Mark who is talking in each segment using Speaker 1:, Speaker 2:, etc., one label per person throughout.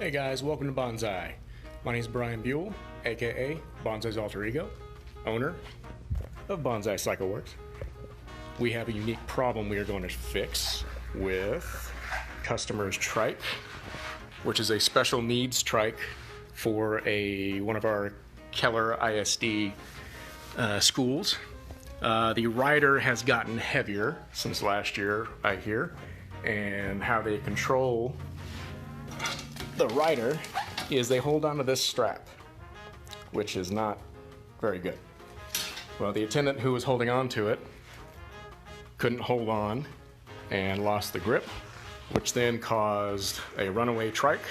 Speaker 1: Hey guys, welcome to Bonsai. My name is Brian Buell, aka Bonsai's alter ego, owner of Bonsai Cycle Works. We have a unique problem we are going to fix with customer's trike, which is a special needs trike for one of our Keller ISD schools. The rider has gotten heavier since last year, I hear, and how they control the rider is they hold onto this strap, which is not very good. Well, the attendant who was holding on to it couldn't hold on and lost the grip, which then caused a runaway trike,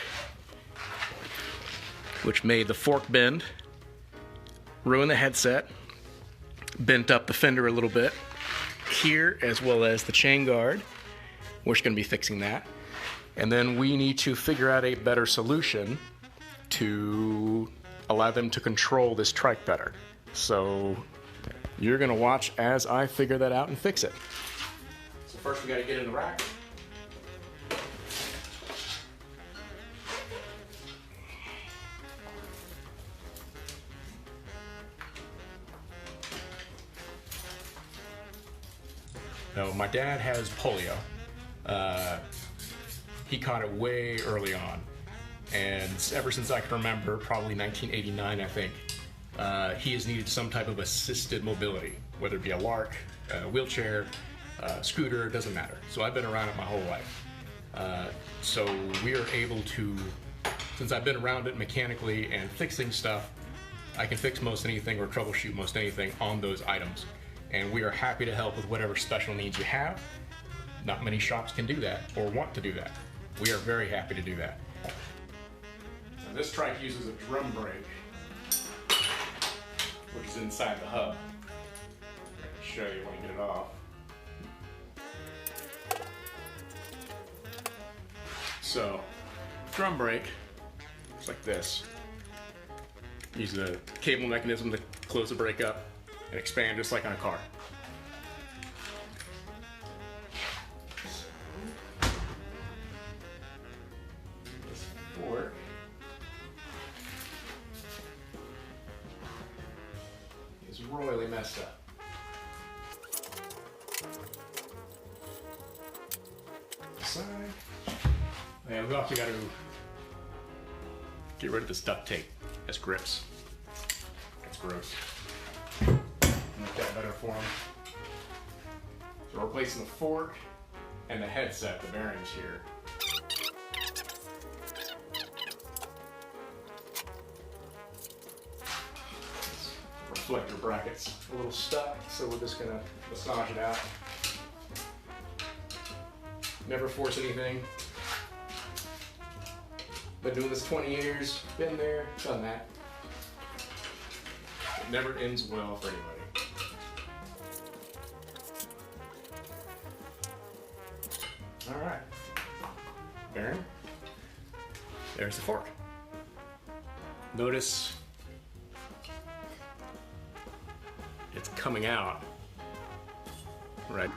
Speaker 1: which made the fork bend, ruined the headset, bent up the fender a little bit here, as well as the chain guard. We're just going to be fixing that. And then we need to figure out a better solution to allow them to control this trike better. So you're going to watch as I figure that out and fix it. So first we got to get in the rack. Now, my dad has polio. He caught it way early on, and ever since I can remember, probably 1989, I think, he has needed some type of assisted mobility, whether it be a lark, a wheelchair, a scooter, it doesn't matter. So I've been around it my whole life. So we are able to, since I've been around it mechanically and fixing stuff, I can fix most anything or troubleshoot most anything on those items. And we are happy to help with whatever special needs you have. Not many shops can do that or want to do that. We are very happy to do that. And this trike uses a drum brake, which is inside the hub. I can show you when I get it off. So, drum brake, it's like this. Use the cable mechanism to close the brake up and expand just like on a car. This fork is royally messed up. Side. And we've also got to get rid of this duct tape as grips. It's gross. Make that better for them. So we're replacing the fork and the headset, the bearings here. Reflector brackets a little stuck, so we're just gonna massage it out. Never force anything. Been doing this 20 years, been there, done that. It never ends well for anybody. All right, bearing. There's the fork. Notice it's coming out right.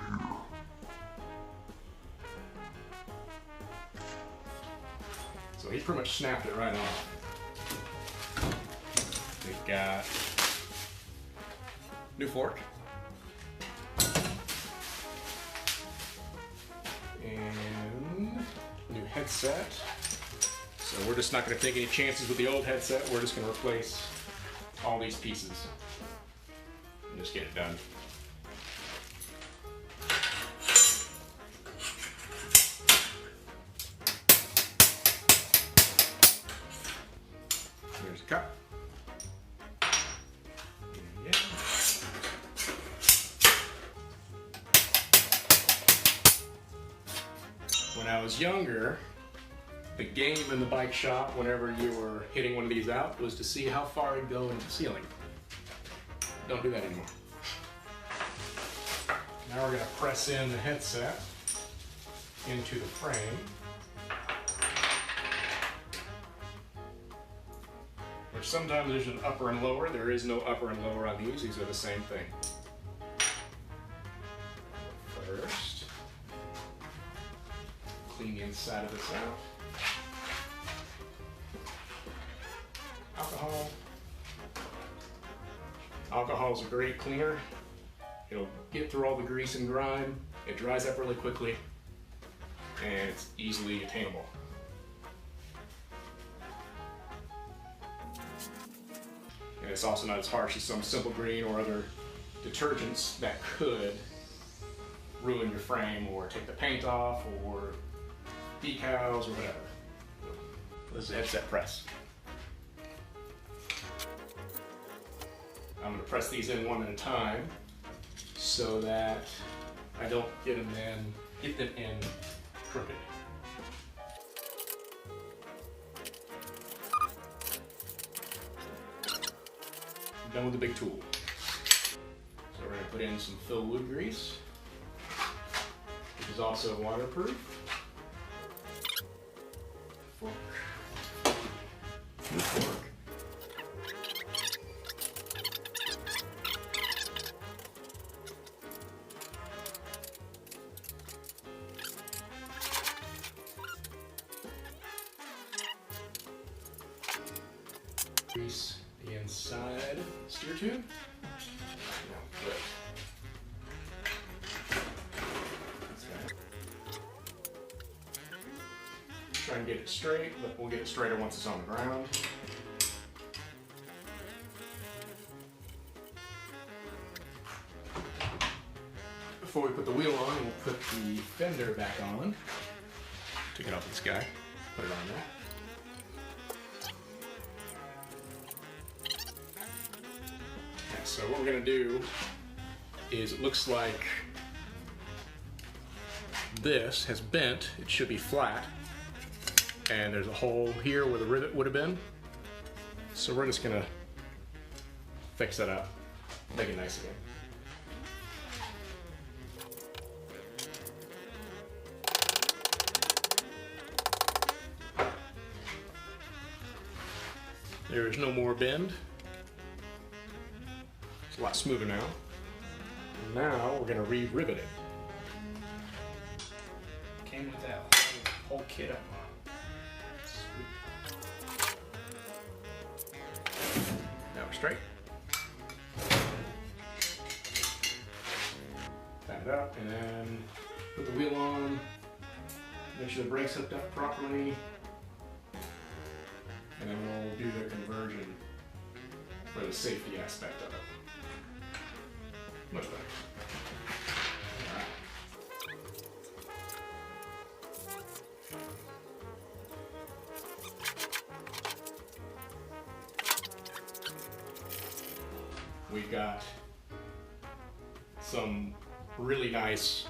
Speaker 1: So he pretty much snapped it right off. We've got new fork. And new headset. So we're just not going to take any chances with the old headset. We're just going to replace all these pieces and just get it done. Here's a cup. Yeah. When I was younger, the game in the bike shop, whenever you were hitting one of these out, was to see how far it'd go into the ceiling. Don't do that anymore. Now we're going to press in the headset into the frame. Which sometimes there's an upper and lower. There is no upper and lower on these. These are the same thing. First, clean the inside of this out. alcohol is a great cleaner. It'll get through all the grease and grime. It dries up really quickly, and it's easily attainable. And it's also not as harsh as some Simple Green or other detergents that could ruin your frame or take the paint off or decals or whatever. This is a headset press. I'm going to press these in one at a time so that I don't get them in crooked. I'm done with the big tool. So we're going to put in some fill wood grease, which is also waterproof. Fork. Fork. Grease the inside steer tube. Try and get it straight, but we'll get it straighter once it's on the ground. Before we put the wheel on, we'll put the fender back on. Take it off this guy, put it on there. So what we're going to do is, it looks like this has bent. It should be flat, and there's a hole here where the rivet would have been. So we're just going to fix that up, make it nice again. There is no more bend. It's a lot smoother now. Now we're going to re-rivet it.
Speaker 2: Came with that whole kit up.
Speaker 1: Sweet. Now we're straight. Tighten it up and then put the wheel on. Make sure the brake's hooked up properly. And then we'll do the conversion for the safety aspect of it. Much better. All right. We've got some really nice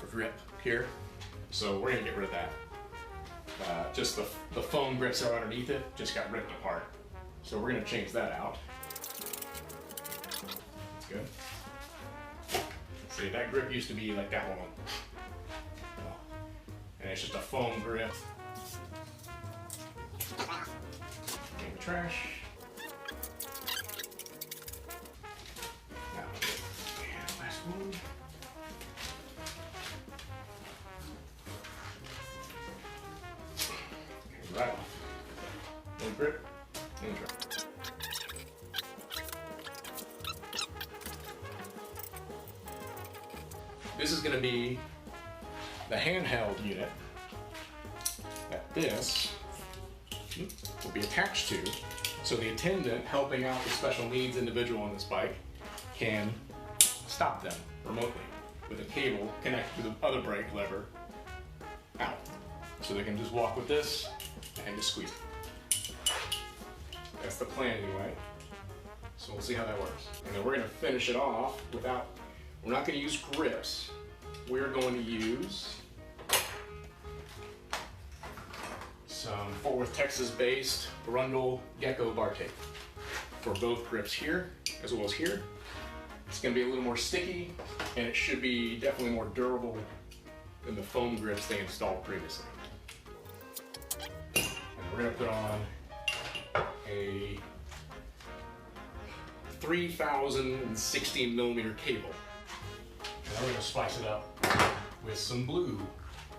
Speaker 1: grip here, so we're gonna get rid of that. Just the foam grips that are underneath it just got ripped apart. So we're going to change that out. That's good. See, that grip used to be like that one. And it's just a foam grip. In the trash. Now, and last one. Okay, right off. One grip. This is going to be the handheld unit that this will be attached to, so the attendant helping out the special needs individual on this bike can stop them remotely with a cable connected to the other brake lever out. So they can just walk with this and just squeeze it. That's the plan anyway. So we'll see how that works. And then we're going to finish it off without, we're not going to use grips. We're going to use some Fort Worth, Texas based Brundle Gecko bar tape for both grips here as well as here. It's going to be a little more sticky, and it should be definitely more durable than the foam grips they installed previously. And we're going to put on a 3060 millimeter cable. And then we're going to spice it up with some blue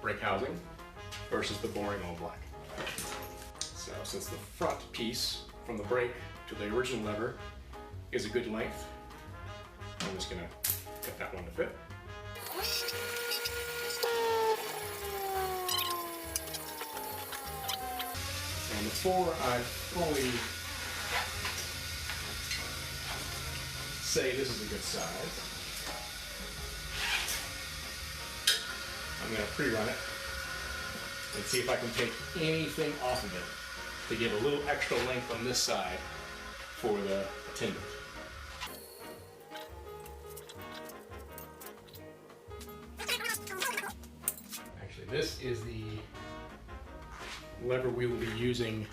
Speaker 1: brake housing versus the boring old black. So since the front piece from the brake to the original lever is a good length. I'm just gonna cut that one to fit. And before I fully say this is a good size, I'm going to pre-run it and see if I can take anything off of it to give a little extra length on this side for the attendant. Actually, this is the lever we will be using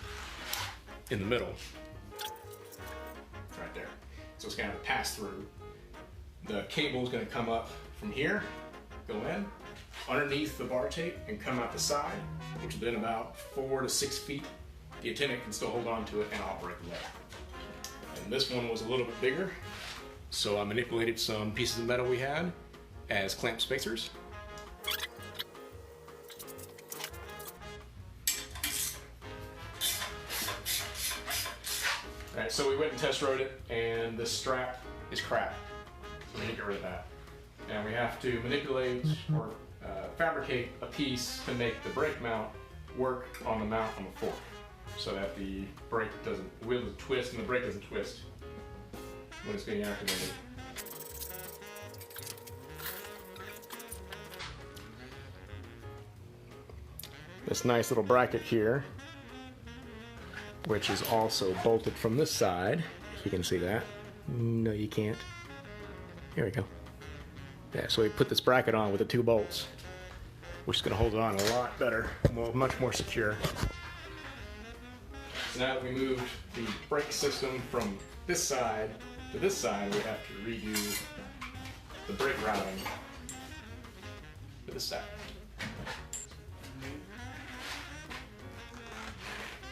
Speaker 1: in the middle. It's right there. So it's going to have a pass through. The cable is going to come up from here, go in, underneath the bar tape, and come out the side, which is then about 4 to 6 feet. The attendant can still hold on to it and operate the lever. And this one was a little bit bigger, so I manipulated some pieces of metal we had as clamp spacers. Alright, so we went and test rode it, and this strap is crap, so we need to get rid of that. And we have to manipulate or fabricate a piece to make the brake mount work on the mount on the fork, so that the brake doesn't, the wheel doesn't twist and the brake doesn't twist when it's being activated. This nice little bracket here, which is also bolted from this side, if you can see that. No, you can't. Here we go. Yeah, so we put this bracket on with the 2 bolts, which is going to hold it on a lot better, much more secure. So now that we moved the brake system from this side to this side, we have to redo the brake routing for this side.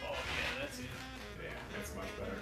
Speaker 2: Oh yeah, that's it.
Speaker 1: Yeah, that's much better.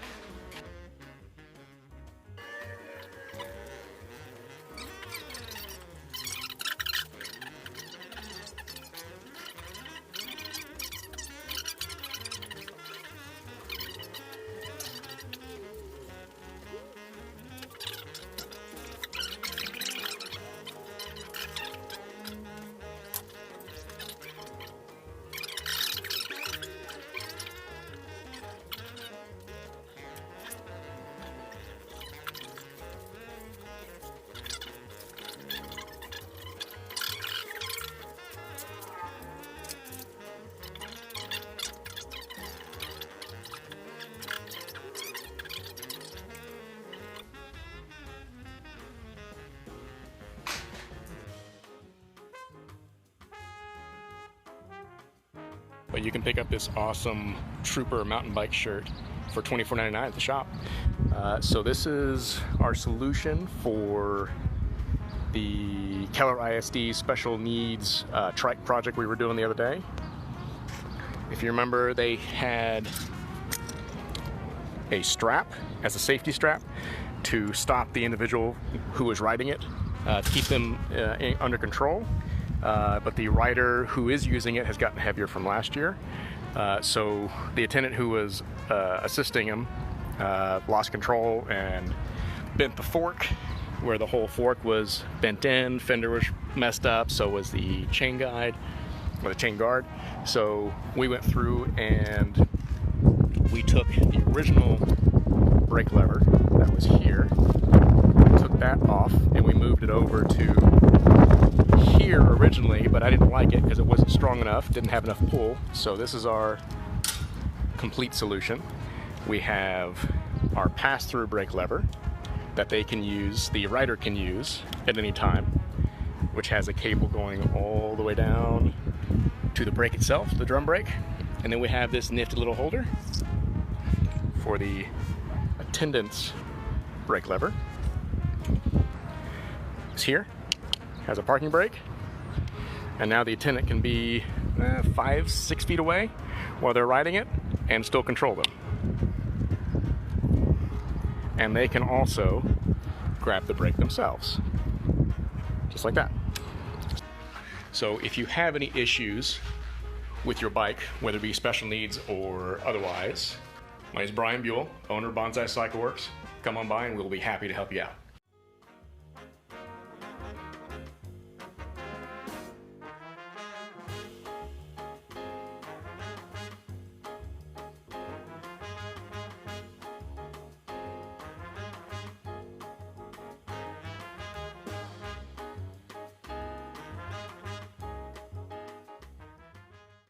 Speaker 1: But you can pick up this awesome Trooper mountain bike shirt for $24.99 at the shop. So this is our solution for the Keller ISD Special Needs trike project we were doing the other day. If you remember, they had a strap as a safety strap to stop the individual who was riding it, to keep them under control. But the rider who is using it has gotten heavier from last year. So the attendant who was assisting him lost control and bent the fork, where the whole fork was bent in, fender was messed up, so was the chain guide, or the chain guard. So we went through and we took the original brake lever that was here, took that off, and we moved it over to here originally, but I didn't like it because it wasn't strong enough, didn't have enough pull. So this is our complete solution. We have our pass-through brake lever that they can use, the rider can use at any time, which has a cable going all the way down to the brake itself, the drum brake. And then we have this nifty little holder for the attendant's brake lever. It's here, has a parking brake, and now the attendant can be 5-6 feet away while they're riding it and still control them. And they can also grab the brake themselves, just like that. So if you have any issues with your bike, whether it be special needs or otherwise, My name is Brian Buell, owner of Bonsai Cycle Works. Come on by and we'll be happy to help you out.